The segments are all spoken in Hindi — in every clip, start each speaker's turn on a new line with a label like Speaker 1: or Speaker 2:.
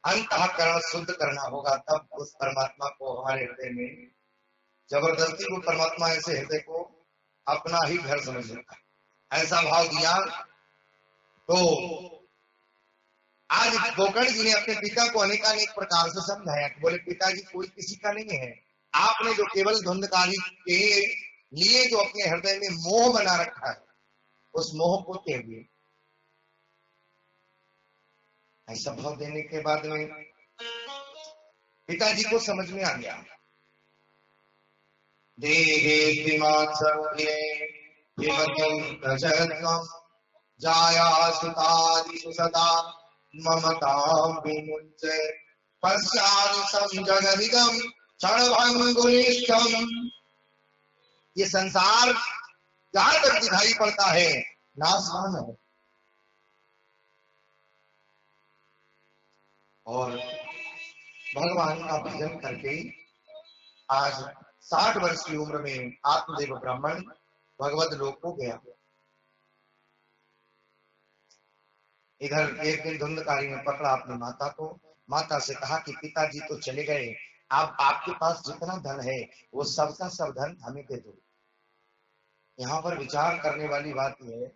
Speaker 1: अंतःकरण शुद्ध करना होगा, तब उस परमात्मा को हमारे हृदय में जबरदस्ती को परमात्मा ऐसे हृदय को अपना ही घर समझ लेता है। ऐसा भाव दिया तो आज गोकर्ण जी ने अपने पिता को अनेकानेक प्रकार से समझाया कि बोले पिताजी कोई किसी का नहीं है, आपने जो केवल धुंधकारी के लिए जो अपने हृदय में मोह बना रखा है उस मोह को त्यागिए। ऐसा भाव देने के बाद में पिताजी को समझ में आ गया। देहे जाया सुतादिषु सदा ममतां विमुच्य पश्यामि जगदिदं क्षणभंगुनिष्ठम्। ये संसार जहां तक दिखाई पड़ता है नाशवान है, और भगवान का भजन करके आज 60 वर्ष की उम्र में आत्मदेव ब्राह्मण भगवत लोक को गया। इधर एक दिन धुंधकारी ने पकड़ा अपनी माता को, माता से कहा कि पिताजी तो चले गए, अब आपके पास जितना धन है वो सबका सब धन हमें दे दो। यहाँ पर विचार करने वाली बात यह है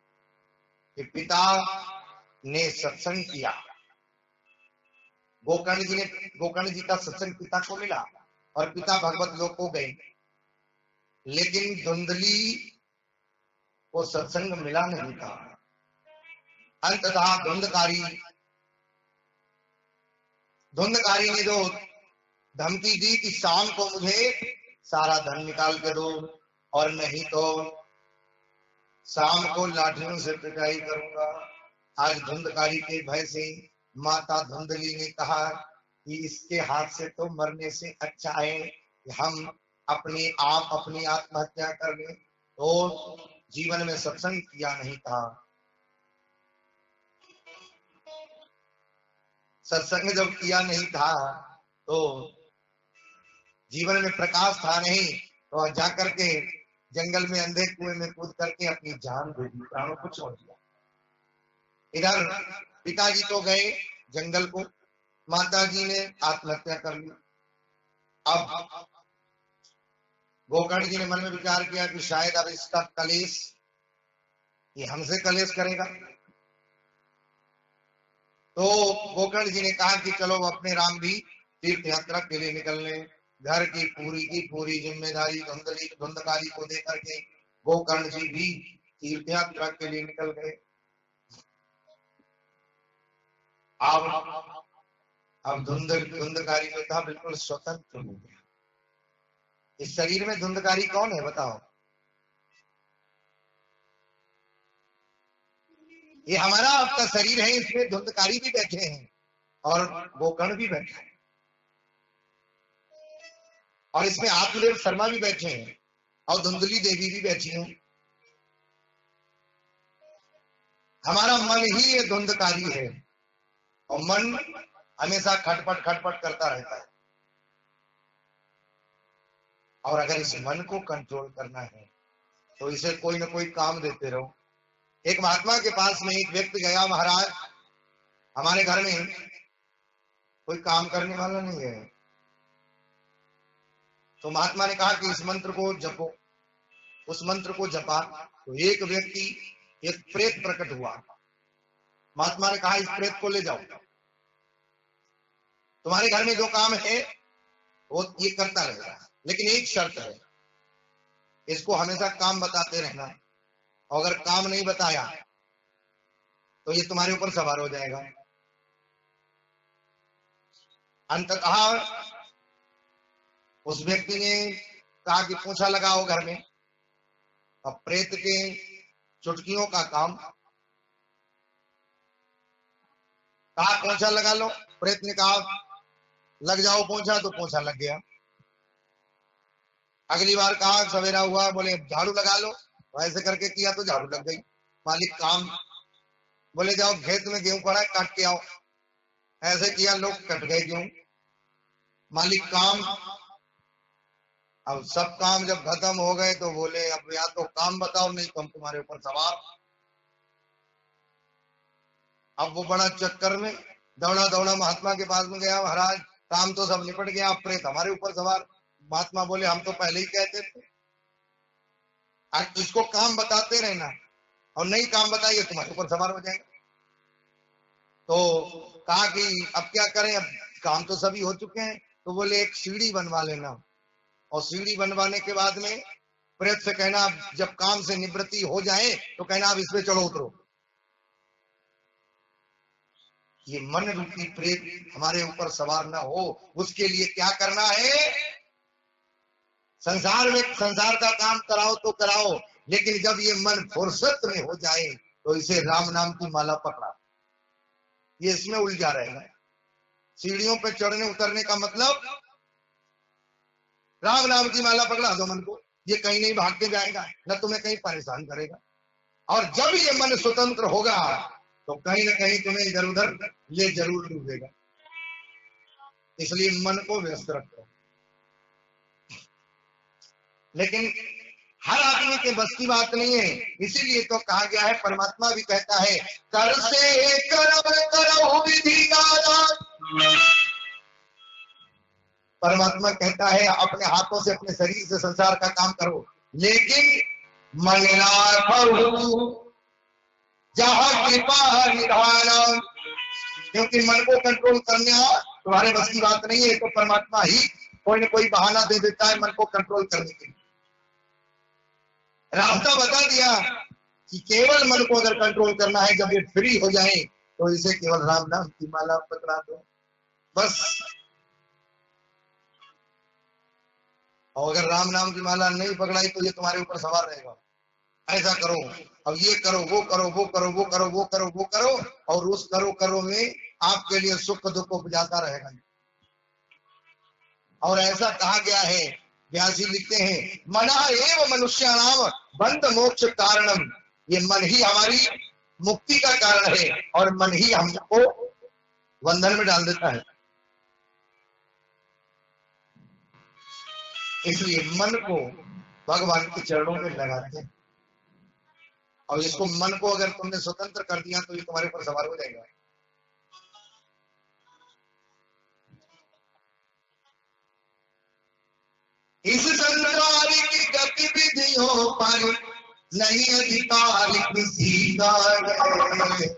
Speaker 1: कि पिता ने सत्संग किया, गोकर्ण जी का सत्संग पिता को मिला और पिता भगवत लोक को गए, लेकिन धुंधली को सत्संग मिला नहीं था। अंततः धुंधकारी ने जो धमकी दी कि शाम को मुझे सारा धन निकाल के दो, और नहीं तो शाम को लाठियों से पिटाई करूंगा। आज धुंधकारी के भय से माता धुंधली ने कहा कि इसके हाथ से तो मरने से अच्छा है कि हम अपनी आत्महत्या कर लें। तो जीवन में सत्संग किया नहीं था, सत्संग जब किया नहीं था तो जीवन में प्रकाश था नहीं, तो जाकर के जंगल में अंधे कुएं में कूद करके अपनी जान दे दी, प्राणों को छोड़ दिया। इधर पिताजी तो गए जंगल को, माताजी ने आत्महत्या कर ली। अब गोकर्ण जी ने मन में विचार किया कि शायद अब इसका कलेश ये हमसे कलेश करेगा, तो गोकर्ण जी ने कहा कि चलो अपने राम भी तीर्थ यात्रा के लिए निकल लें। घर की पूरी जिम्मेदारी धुंधकारी को देकर के गोकर्ण जी भी तीर्थ यात्रा के लिए निकल गए। अब धुंधकारी जो था बिल्कुल स्वतंत्र हो गया। इस शरीर में धुंधकारी कौन है बताओ? ये हमारा आपका शरीर है, इसमें धुंधकारी भी बैठे हैं और गोकर्ण भी बैठे हैं, और इसमें आत्मदेव शर्मा भी बैठे हैं और धुंधली देवी भी बैठी हैं। हमारा मन ही ये धुंधकारी है, और मन हमेशा खटपट खटपट करता रहता है। और अगर इस मन को कंट्रोल करना है तो इसे कोई ना कोई काम देते रहो। एक महात्मा के पास में एक व्यक्ति गया, महाराज हमारे घर में कोई काम करने वाला नहीं है। तो महात्मा ने कहा कि इस मंत्र को जपो। उस मंत्र को जपा तो एक व्यक्ति, एक प्रेत प्रकट हुआ। महात्मा ने कहा इस प्रेत को ले जाओ, तुम्हारे घर में जो काम है वो ये करता रहेगा, लेकिन एक शर्त है, इसको हमेशा काम बताते रहना, और अगर काम नहीं बताया तो ये तुम्हारे ऊपर सवार हो जाएगा। अंततः उस व्यक्ति ने कहा कि पोछा लगाओ घर में। अब प्रेत के चुटकियों का काम, कहा पोछा लगा लो। प्रेत ने कहा लग जाओ पोछा, तो पोछा लग गया। अगली बार कहा सवेरा हुआ, बोले झाड़ू लगा लो, ऐसे करके किया तो झाड़ू लग गई। मालिक काम, बोले जाओ खेत में गेहूं पड़ा है काट के आओ, ऐसे किया, लोग कट गए गेहूं। मालिक काम। अब सब काम जब खत्म हो गए तो बोले अब या तो काम बताओ, नहीं तो हम तुम्हारे ऊपर सवार। अब वो बड़ा चक्कर में दौड़ा दौड़ा महात्मा के पास में गया, महाराज काम तो सब निपट गया, अब प्रेत हमारे ऊपर सवार। महात्मा बोले हम तो पहले ही कहते थे, आज इसको काम बताते रहना और नहीं काम बताइए तुम्हारे ऊपर सवार हो जाएगा। तो कहा कि अब क्या करें, अब काम तो सभी हो चुके हैं। तो बोले एक सीढ़ी बनवा लेना, और सीढ़ी बनवाने के बाद में प्रेत से कहना जब काम से निवृत्ति हो जाए तो कहना अब इसमें चढ़ो उतरो। ये मन रूपी प्रेत हमारे ऊपर सवार ना हो, उसके लिए क्या करना है, संसार में संसार का काम कराओ तो कराओ, लेकिन जब ये मन फुर्सत में हो जाए तो इसे राम नाम की माला पकड़ा। ये इसमें उलझा रहेगा। सीढ़ियों पे चढ़ने उतरने का मतलब राम नाम की माला पकड़ा दो मन को, ये कहीं नहीं भाग के जाएगा, न तुम्हें कहीं परेशान करेगा। और जब ये मन स्वतंत्र होगा तो कहीं ना कहीं तुम्हें इधर उधर ये जरूर डूबेगा। इसलिए मन को व्यस्त रखो। लेकिन हर आदमी के बस की बात नहीं है, इसीलिए तो कहा गया है, परमात्मा भी कहता है कर से कर्म करो विधि दाता। परमात्मा कहता है अपने हाथों से अपने शरीर से संसार का काम करो, लेकिन मन राखो जहाँ कृपा निधान। क्योंकि मन को कंट्रोल करना तुम्हारे बस की बात नहीं है, तो परमात्मा ही कोई न कोई बहाना दे देता है मन को कंट्रोल करने के लिए। रास्ता बता दिया कि केवल मन को अगर कंट्रोल करना है, जब ये फ्री हो जाए तो इसे केवल राम नाम की माला पकड़ा दो बस। और अगर राम नाम की माला नहीं पकड़ाई तो ये तुम्हारे ऊपर सवार रहेगा, ऐसा करो, अब ये करो, वो करो, वो करो, वो करो, वो करो, वो करो, और उस करो करो में आपके लिए सुख दुख उपजाता रहेगा। और ऐसा कहा गया है, व्यासी लिखते हैं मना एव मनुष्याणाम बंध मोक्ष कारणम। ये मन ही हमारी मुक्ति का कारण है और मन ही हमको बंधन में डाल देता है। इसलिए मन को भगवान के चरणों में लगाते हैं, और इसको मन को अगर तुमने स्वतंत्र कर दिया तो ये तुम्हारे ऊपर सवार हो जाएगा। इस संसार की गतिविधियों पर नहीं अधिकार किसी का है।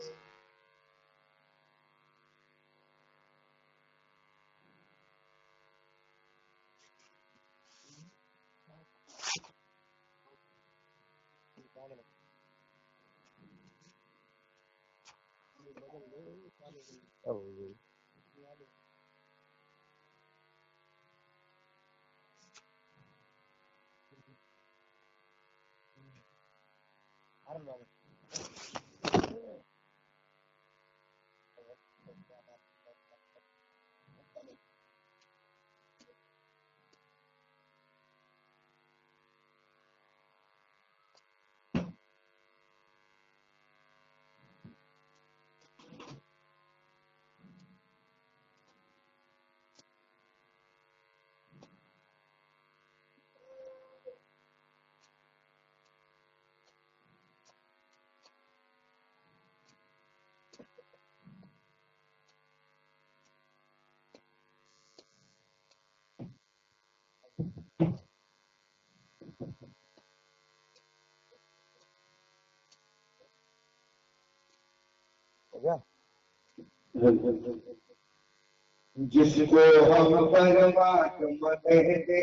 Speaker 2: जिसको हम परमात्मा कहते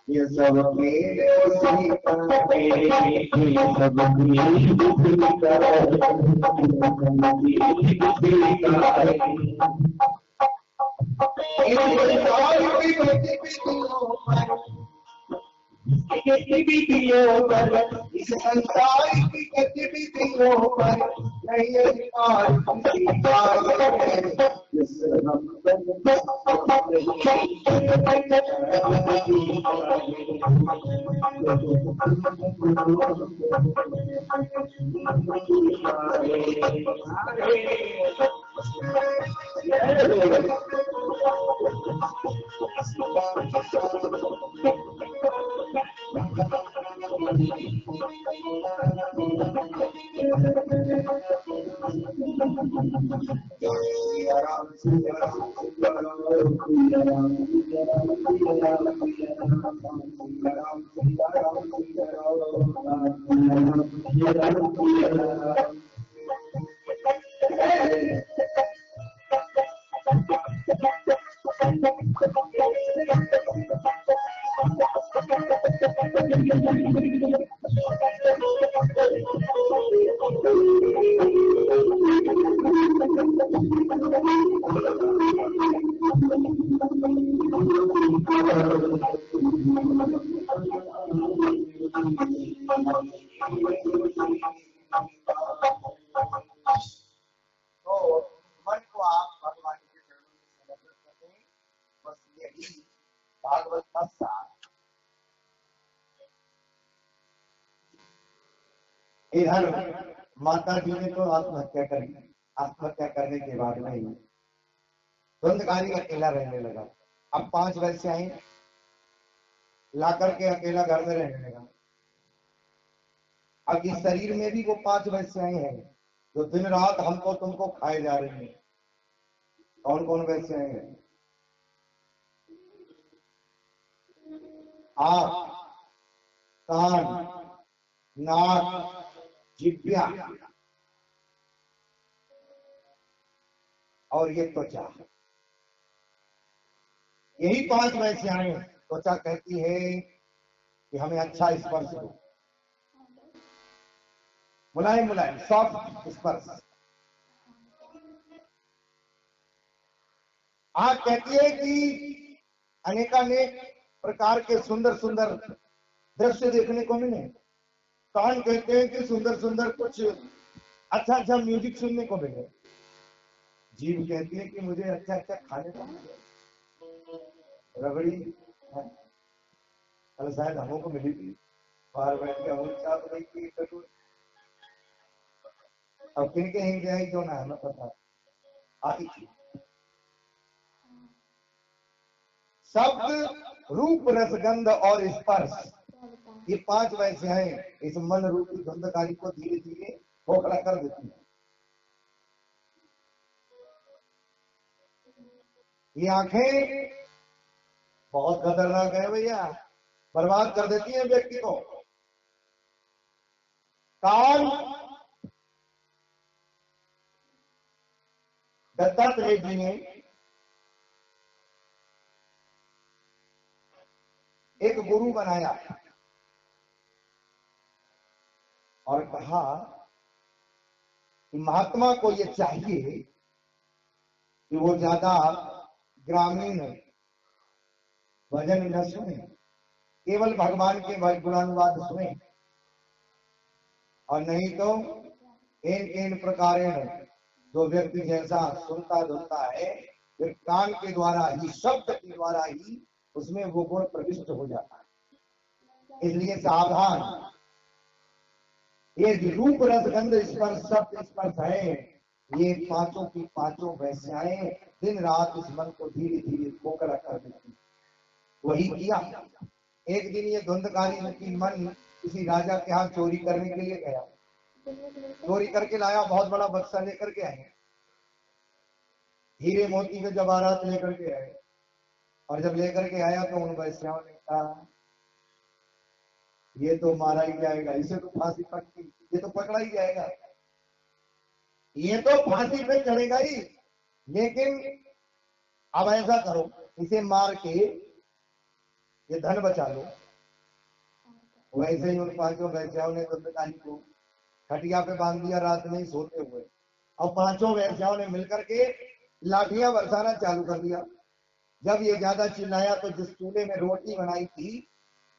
Speaker 2: ये सब मेरे उसी पर ये सब मेरी बुद्धि का गतिविधियों पर इस संसार की गतिविधियों पर नहीं अधिकार किसी का है। जिस हम सिया राम सिया राम सिया राम सिया राम सिया राम सिया राम सिया राम सिया राम सिया राम सिया राम सिया राम।
Speaker 1: तो मन को आप भगवान के चरणों में समर्पित करें, बस यही भागवत का सार। इधर माता जी ने तो आत्महत्या कर ली। आत्महत्या करने के बाद में द्वंद्वकारी अकेला रहने लगा। अब 5 वैश्याएं ला करके अकेला घर में रहने लगा। अब इस शरीर में भी वो 5 वैश्याएं हैं जो दिन रात हमको तुमको खाए जा रही हैं। कौन कौन वैश्याएं हैं? आंख, कान, नाक, जिह्वा और ये त्वचा। यही 5 वैश्याएं। त्वचा कहती है कि हमें अच्छा स्पर्श दो, मुलायम मुलायम सॉफ्ट स्पर्श। आंख कहती है कि अनेकानेक प्रकार के सुंदर सुंदर दृश्य देखने को मिले। कान कहते हैं कि सुंदर सुंदर कुछ अच्छा अच्छा म्यूजिक सुनने को मिले। जीभ कहती है कि मुझे अच्छा अच्छा खाने को मिले। रबड़ी कल शायद हमों को मिली थी, बाहर बैठ के अमूल चाप रही थी कटोरी। अब किन के हिंग जाए जो ना हमें पता आई थी। शब्द, रूप, रसगंध और स्पर्श, ये 5 वैश्याएं इस मन रूपी द्वंद्वकारी को धीरे धीरे खोखला कर देती है। ये आंखें बहुत खतरनाक है भैया, बर्बाद कर देती है व्यक्ति को। कान, दत्तात्रेय जी ने एक गुरु बनाया और कहा कि महात्मा को ये चाहिए कि वो ज्यादा ग्रामीण भजन न सुने, केवल भगवान के गुणानुवाद सुने, और नहीं तो इन प्रकार जो व्यक्ति जैसा सुनता धुनता है, फिर कान के द्वारा ही, शब्द के द्वारा ही उसमें वो गुण प्रविष्ट हो जाता है। इसलिए सावधान। ये रूप, रसगंध, स्पर्श, शब्द, स्पर्श है, ये पांचों की पांचों वैश्याएं दिन रात इस मन को धीरे धीरे खोखला कर देती। वही किया। एक दिन ये धुंधकारी की मन किसी राजा के हाथ चोरी करने के लिए गया। चोरी करके लाया, बहुत बड़ा बक्सा लेकर के आए, हीरे मोती के जवाहरात लेकर के आए। और जब लेकर के आया तो उन वैश्याओं ने कहा ये तो मारा ही जाएगा, इसे तो फांसी पकड़ी, ये तो पकड़ा ही जाएगा, ये तो फांसी पे चढ़ेगा ही। लेकिन अब ऐसा करो, इसे मार के ये धन बचा लो। वैसे ही उन 5 वैश्याओं ने द्वंद्वकारी को खटिया पे बांध दिया रात में ही सोते हुए, और 5 वैश्याओं ने मिलकर के लाठियां बरसाना चालू कर दिया। जब ये ज्यादा चिल्लाया तो जिस चूल्हे में रोटी बनाई थी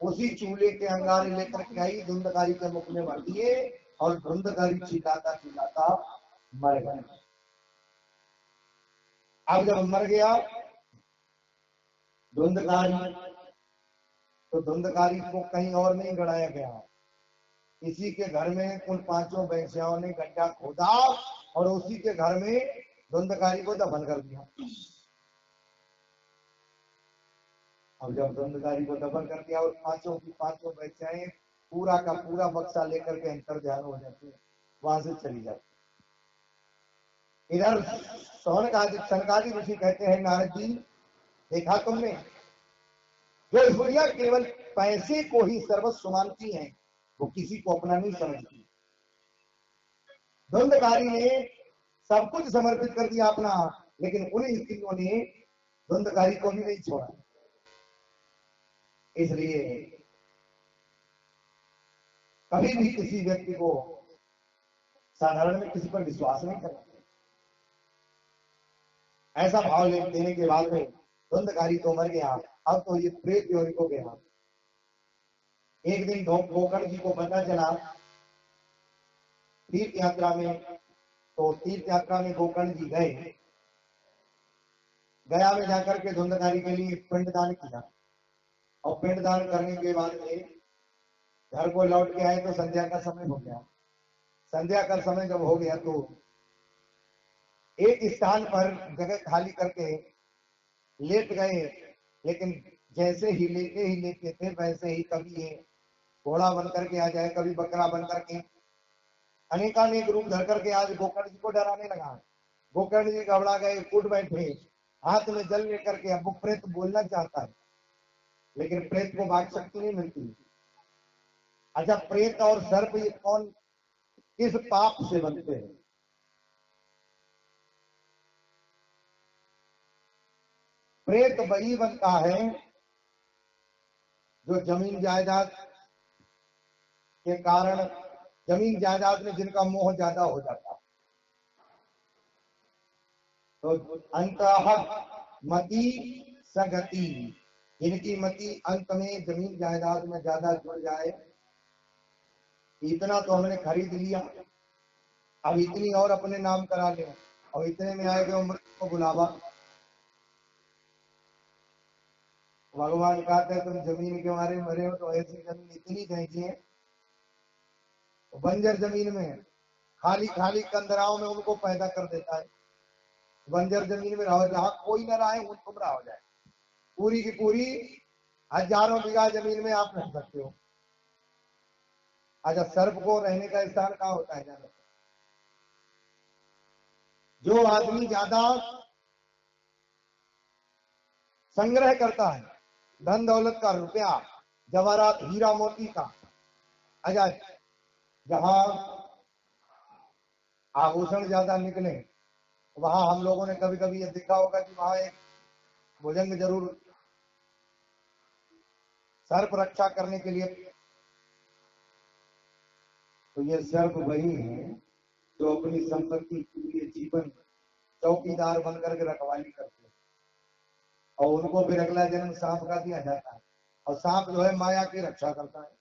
Speaker 1: उसी चूल्हे के अंगारे लेकर के आई, धुंधकारी के मुख में भर दिए, और धुंधकारी चिल्लाता चिल्लाता मर गया। अब जब मर गया धुंधकारी, तो धुंधकारी को कहीं और नहीं गड़ाया गया, इसी के घर में उन 5 वैश्याओं ने गड्ढा खोदा और उसी के घर में धुंधकारी को दफन कर दिया। अब जब धुंधकारी को दफन कर दिया और 5 की 5 वैश्याएं पूरा का पूरा बक्सा लेकर के अंतर ध्यान हो जाते, वहां से चली जाती। इधर सनकादि ऋषि कहते हैं, नारद जी देखा तुमने, जो स्त्रियां केवल पैसे को ही सर्वस्व मानती हैं वो किसी को अपना नहीं समझती। धुंधकारी ने सब कुछ समर्पित कर दिया अपना, लेकिन उन स्त्रियों ने धुंधकारी को भी नहीं छोड़ा। इसलिए कभी भी किसी व्यक्ति को साधारण में किसी पर विश्वास नहीं करना। ऐसा भाव देने के बाद में धुंधकारी तो मर गया, अब तो ये प्रेत योनि को गया। एक दिन गोकर्ण जी को पता चला तीर्थ यात्रा में, तो तीर्थ यात्रा में गोकर्ण जी गए, गया में जाकर के धुंधकारी के लिए पिंडदान किया, और पिंडदान करने के बाद में घर को लौट के आए तो संध्या का समय हो गया। संध्या का समय जब हो गया तो एक स्थान पर जगह खाली करके लेट गए, लेकिन जैसे ही लेटे थे वैसे ही कभी ये घोड़ा बन करके आ जाए, कभी बकरा बन करके अनेकानेक रूप धर करके आज गोकर्ण जी को डराने लगा। गोकर्ण जी घबरा गए, उठ बैठे, हाथ में जल लेकर के। अब वो प्रेत बोलना चाहता है लेकिन प्रेत को वाक शक्ति नहीं मिलती। अच्छा, प्रेत और सर्प ये कौन किस पाप से बनते हैं? प्रेत वही बनता है जो जमीन जायदाद के कारण, जमीन जायदाद में जिनका मोह ज्यादा हो जाता है, तो अंतः मति सगति, जिनकी मति अंत में जमीन जायदाद में ज्यादा जुड़ जाए। इतना तो हमने खरीद लिया, अब इतनी और अपने नाम करा ले, और इतने में आएगा मृत्यु को बुलावा। भगवान कहते हैं तुम जमीन के मारे मरे हो तो ऐसी जमीन इतनी चाहिए, बंजर जमीन में खाली खाली कंदराओं में उनको पैदा कर देता है। बंजर जमीन में रहो, जहां कोई न रहे वो तुम रहो जाए, पूरी की पूरी हजारों बीघा जमीन में आप रह सकते हो। अच्छा, सर्प को रहने का स्थान कहाँ होता है जाना? जो आदमी ज्यादा संग्रह करता है धन दौलत का, रुपया जवाहरात हीरा मोती का, अच्छा जहां आभूषण ज्यादा निकले वहां हम लोगों ने कभी कभी ये देखा होगा कि वहां एक भुजंग जरूर सर्प रक्षा करने के लिए। तो ये सर्प वही है जो अपनी संपत्ति के लिए जीवन चौकीदार बनकर के रखवाली करते हैं, और उनको फिर अगला जन्म सांप का दिया जाता है, और सांप जो है माया की रक्षा करता है।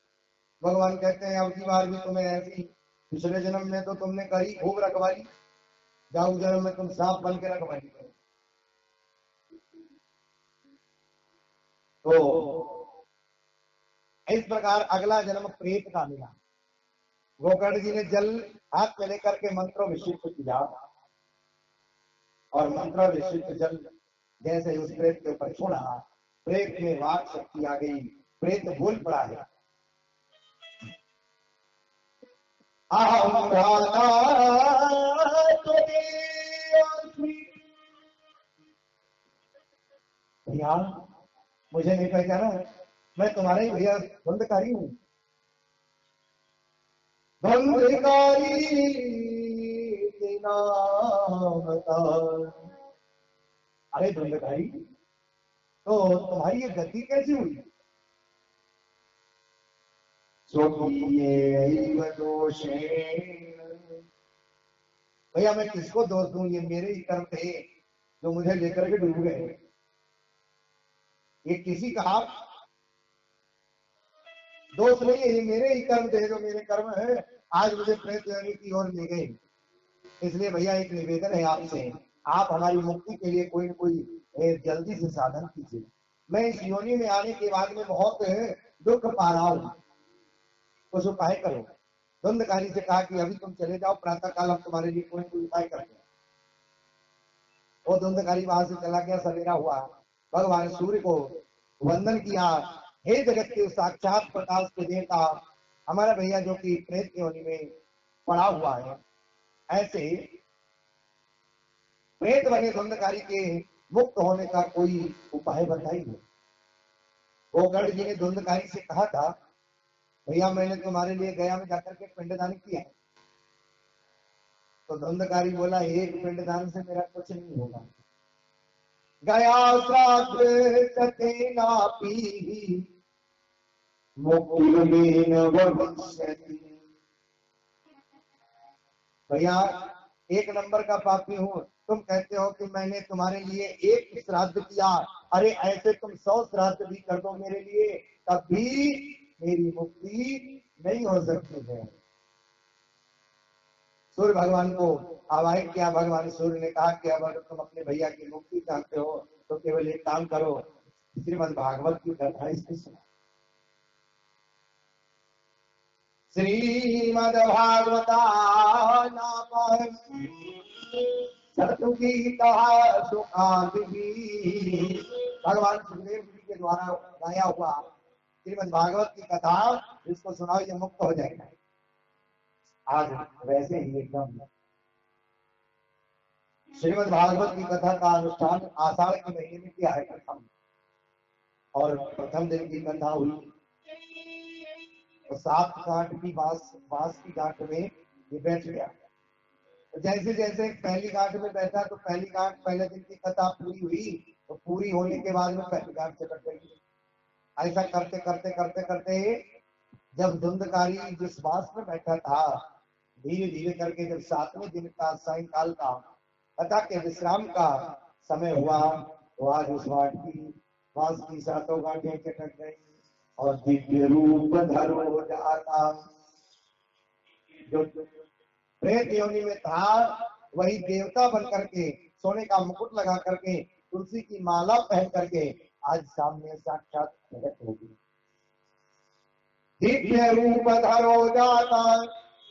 Speaker 1: भगवान कहते हैं अब की बार भी तुम्हें ऐसी, पिछले जन्म में तो तुमने करी खूब रखवाली, जाओ जन्म में तुम सांप बन के रखवाली करो। तो इस प्रकार अगला जन्म प्रेत का मिला। गोकर्ण जी ने जल हाथ में लेकर के मंत्रोभिषिक्त किया, और मंत्रोभिषिक्त जल जैसे उस प्रेत के ऊपर छोड़ा, प्रेत में वाक शक्ति आ गई, प्रेत बोल पड़ा है, भैया मुझे नहीं पहचाना, मैं तुम्हारे ही भैया धुंधकारी हूँ। धुंधकारी के नाम का, अरे धुंधकारी तो तुम्हारी ये गति कैसी हुई? भैया मैं किसको दोष दूं, ये मेरे ही कर्म थे जो मुझे लेकर के डूब गए। ये किसी का दोष नहीं है, ये मेरे ही कर्म थे, जो मेरे कर्म है आज मुझे प्रेत योनि की ओर ले गए। इसलिए भैया एक निवेदन है आपसे, आप हमारी मुक्ति के लिए कोई न कोई जल्दी से साधन कीजिए। मैं इस योनि में आने के बाद में बहुत दुख पा रहा हूँ, कुछ उपाय करो। धुंधकारी से कहा कि अभी तुम चले जाओ, प्रातः काल हम तुम्हारे लिए कोई कोई उपाय करते हैं। वो धुंधकारी वहां से चला गया। सवेरा हुआ, भगवान सूर्य को वंदन किया, हे जगत के साक्षात प्रकाश के देवता, हमारा भैया जो कि प्रेत योनि में पड़ा हुआ है, ऐसे प्रेत बने धुंधकारी के मुक्त होने का कोई उपाय बताइए। गोकर्ण जी ने धुंधकारी से कहा था, भैया मैंने तुम्हारे लिए गया में जाकर के पिंडदान किया है। तो धुंधकारी बोला, एक पिंडदान से मेरा कुछ नहीं होगा। गया श्राद्ध ना पी मुक्तिर्मेन भविष्यति। भैया एक नंबर का पापी हूँ, तुम कहते हो कि मैंने तुम्हारे लिए एक श्राद्ध किया, अरे ऐसे तुम 100 श्राद्ध भी कर दो मेरे लिए, तब भी मेरी मुक्ति नहीं हो सकती है। सूर्य भगवान को आवाहित किया। भगवान सूर्य ने कहा कि अगर तुम अपने भैया की मुक्ति चाहते हो तो केवल एक काम करो, श्रीमद् भागवत की कथा इसकी सुनो। श्रीमद् भागवता नाम सतुगीता सुखादिवी। भगवान सुखदेव जी के द्वारा गाया हुआ श्रीमद् भागवत की कथा, जिसको सुनाओ ये मुक्त हो जाएगा। आज वैसे ही एकदम श्रीमद् भागवत की कथा का अनुष्ठान आषाढ़ के महीने में किया है प्रथम, और प्रथम दिन की कथा हुई तो 7 गांठ की बांस की गांठ में ये बैठ गया। तो जैसे जैसे पहली गांठ में बैठा तो पहली गांठ पहले दिन की कथा पूरी हुई, तो पूरी होने के बाद में पहली गांठ चटक गई। ऐसा करते करते करते करते जब धुंधकारी जिस बांस में बैठा था, धीरे धीरे करके जब 7वें दिन का सायंकाल का कथा के विश्राम का समय हुआ, तो आज उस बांस की 7 गांठें चटक गई और दिव्य रूप धरो हो जाता। जो प्रेत योनि में था वही देवता बन करके, सोने का मुकुट लगा करके, तुलसी की माला पहन करके आज सामने साक्षात प्रकट होगी। दिव्य रूप धरो जाता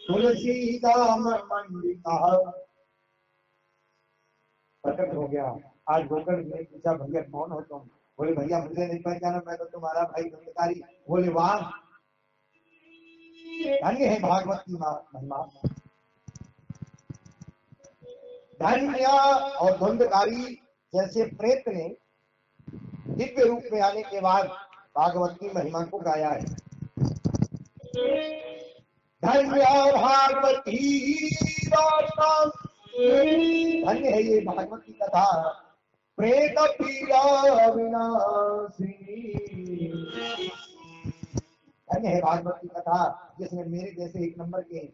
Speaker 1: तुलसी दाम मंडिता। प्रकट हो गया। आज गोकर्ण ने पूछा, भैया कौन हो तुम? बोले, भैया मुझे नहीं पहचाना, मैं तो तुम्हारा भाई धुंधकारी। बोले, वाह, धन्य है भागवत की महिमा। धन्य। और धुंधकारी जैसे प्रेत ने दिव्य रूप में आने के बाद भागवत की महिमा को गाया है। धन्य भागवती धन्य है ये भागवत की कथा, प्रेत पीड़ा विनाशिनी। धन्य है भागवत की कथा जिसने मेरे जैसे एक नंबर के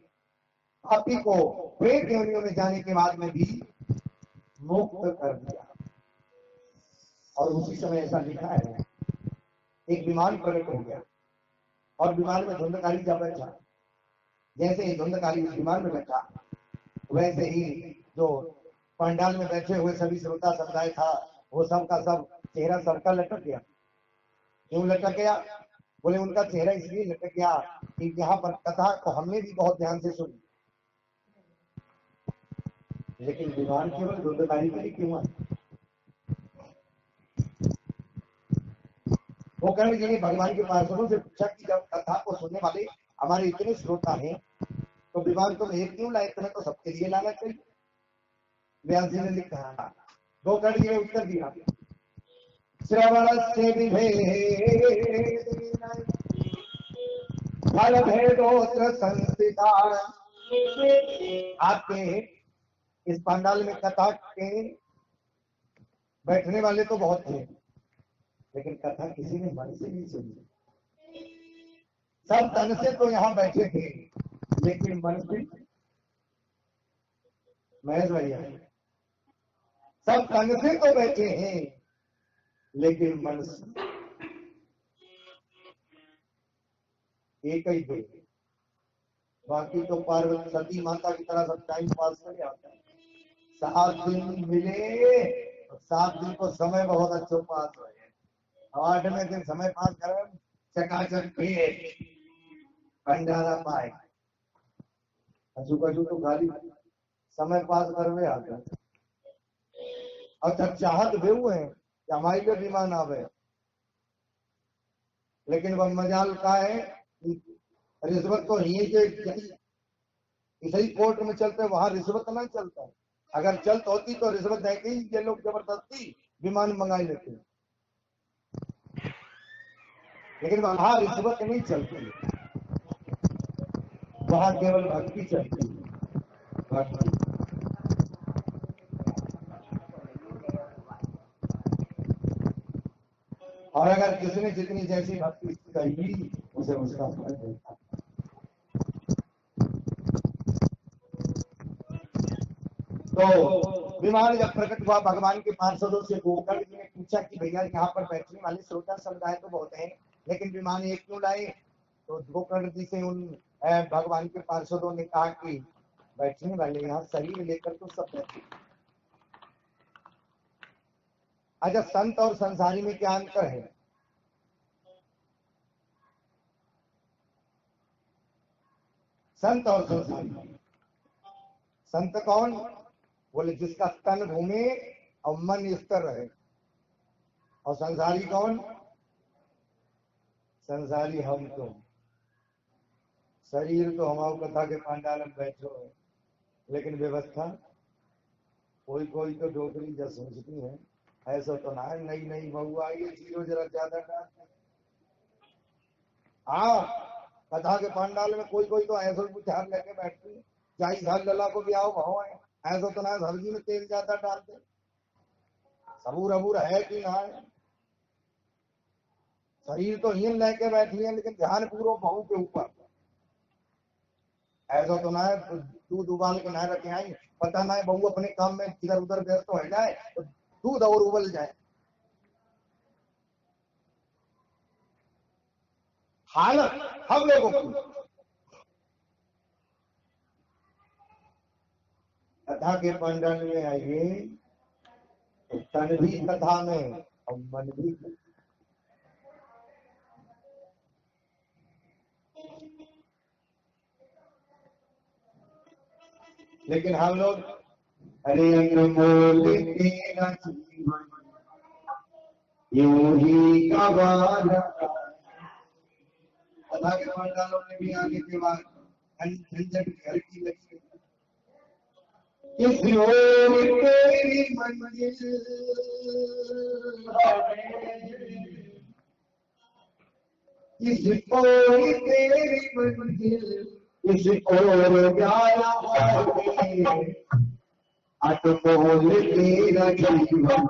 Speaker 1: पापी को प्रेत योनियों में जाने के बाद में भी मुक्त कर दिया। और उसी समय ऐसा लिखा है, एक विमान प्रकट हो गया और विमान में धुंधकारी जा बैठा। जैसे ही धुंधकारी उस विमान में बैठा, वैसे ही जो पंडाल में बैठे हुए सभी श्रोता समुदाय था, वो सब का सब चेहरा सबका लटक गया। क्यों लटक गया? बोले, उनका चेहरा इसलिए लटक गया कि यहाँ पर कथा को हमने भी बहुत ध्यान से सुनी, लेकिन विमान केवल धुंधकारी के लिए क्यों है? वो कर्ण जी ने भगवान के पार्षदों से पूछा कि जब कथा को सुनने वाले हमारे इतने श्रोता हैं, तो विमान तुम एक क्यों लाए? तुम्हें तो सबके लिए लाना चाहिए। व्यास जी ने लिखा, गोकर्ण जी ने उत्तर दिया, श्रवण से विभेद फल भेदोत्र संस्थिता। आपके इस पंडाल में कथा के बैठने वाले तो बहुत थे, लेकिन कथा किसी ने मन से नहीं सुनी। सब तन से तो यहाँ बैठे थे, लेकिन मन से महेश भैया सब तन से तो बैठे हैं, लेकिन मन से एक ही थे। बाकी तो पार्वती सती माता की तरह सब टाइम पास कर आता है। 7 दिन मिले, 7 दिन को समय बहुत अच्छा पास हो गए। 8वें दिन समय पास कर चकाचक पिए भंडारा पाए। कछु कछु तो खाली समय पास करवे आते। और जब चाहत भी हुए कि हमारी भी विमान आवे, लेकिन वह मजाल का है कि रिश्वत तो ही इसी कोर्ट में चलते, वहां रिश्वत नहीं चलता। अगर चलत होती तो रिश्वत दे के ये लोग जबरदस्ती विमान मंगा लेते, लेकिन वहां रिश्वत नहीं चलती, वहां केवल भक्ति चलती है, भक्ति। और अगर किसने जितनी जैसी भक्ति कही उसे उसका फल देता। तो विमान जब प्रकट हुआ, भगवान के पार्षदों से गोकर्ण जी ने पूछा कि भैया यहाँ पर बैठने वाले श्रोता समुदाय तो बहुत हैं, लेकिन विमान एक क्यों लाए? तो गोकर्ण जी से उन भगवान के पार्षदों ने कहा कि बैठने वाले यहाँ शरीर लेकर तो सब बैठे। अच्छा, संत और संसारी में क्या अंतर है? संत और संसारी, संत कौन? बोले जिसका तन घूमे और मन स्थिर रहे। और संसारी कौन? संसारी हम तो, शरीर तो हमारे कथा के पांडाल में बैठो है, लेकिन व्यवस्था कोई कोई तो डोकरी जब सोचती है, ऐसा तो ना है। नई नई बहू आई है, जीरो जरा ज्यादा डाल। हाँ, कथा के पांडाल में कोई कोई तो ऐसा विचार लेके बैठती है, चाहे घर लला को भी आओ भाव है, ऐसा तो ना सब्जी में तेल ज्यादा डालते। सबूर अबूर है कि ना है? शरीर तो हीन लेके बैठी है, लेकिन ध्यान पूर्वक बहू के ऊपर। ऐसा तो ना है दूध उबाल के ना रखे आई, पता ना है बहू अपने काम में इधर उधर व्यस्त हो जाए तो दूध और उबल जाए। हालत हम लोगों की। कथा के पंडाल में आइए, तन भी कथा में और मन भी। लेकिन हम लोग अरे अनमोल तेरा जीवन यूं ही गवारा। कथा के पंडालों में भी आगे के बाद झंझट घर की लगी, किसी और तेरी मंजिल, किसी और तेरी मंजिल, किसी और जाना है। अटकोल तेरा जीवन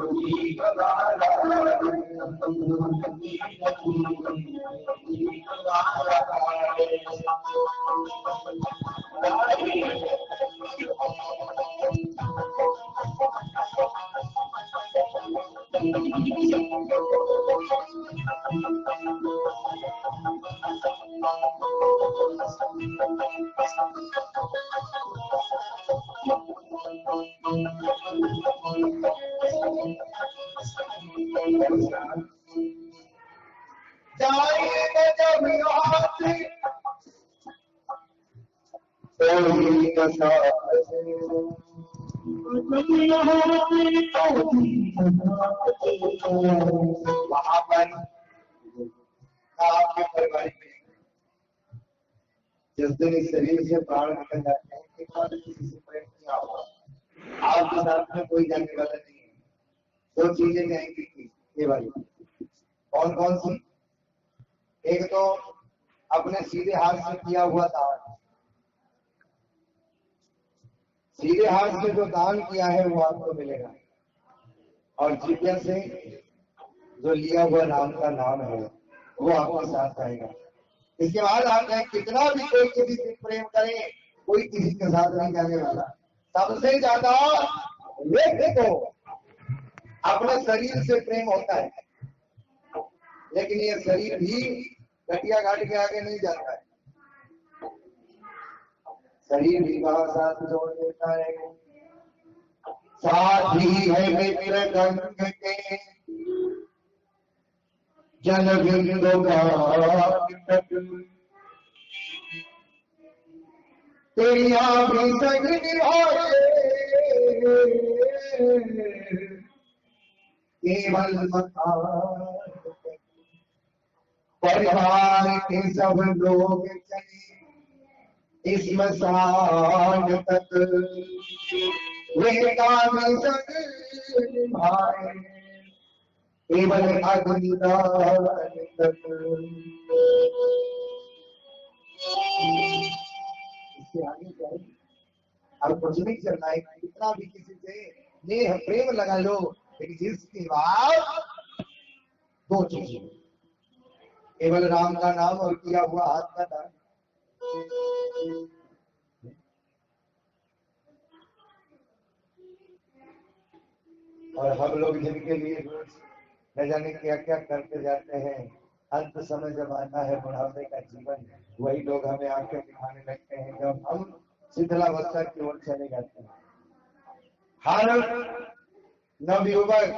Speaker 1: जाएगा जब यहाँ से कोई नशा वहां पर आपके परिवार में जिस दिन इस शरीर से प्राण निकल जाते हैं कि किसी से प्रेम किया होगा आपके साथ में कोई जाने वाला नहीं है। दो चीजें कहेंगी ये वाली कौन कौन सी? एक तो अपने सीधे हाथ से किया हुआ दान, सीधे हाथ से जो दान किया है वो आपको मिलेगा, और जिज्ञा से जो लिया हुआ नाम का नाम है वो आपके साथ आएगा। इसके बाद आप कितना भी कोई किसी से प्रेम करे, कोई किसी के साथ नहीं जाने वाला। सबसे ज्यादा व्यक्ति को अपने शरीर से प्रेम होता है, लेकिन ये शरीर भी घटिया घाट के आगे नहीं जाता है। शरीर भी वहां साथ जोड़ देता है। साथी है मित्र गंग के जन बिंदु तेरिया भी संग निभाए केवल मता परिवार के सब लोग चले स्मशान तक वे काम संग निभाए केवल अग्निदान तक। इससे आगे जाए अब कुछ नहीं करना है, कितना भी किसी से नेह प्रेम लगा लो, लेकिन जिसके बाद दो चीजें, केवल राम का नाम और किया हुआ हाथ का दान। और हम लोग जिनके लिए रोज न जाने क्या क्या करते जाते हैं, अंत समय जब आता है बुढ़ापे का जीवन, वही लोग हमें आंखें दिखाने लगते हैं जब हम शिथिलावस्था की ओर चले जाते हैं। हर नवयुवक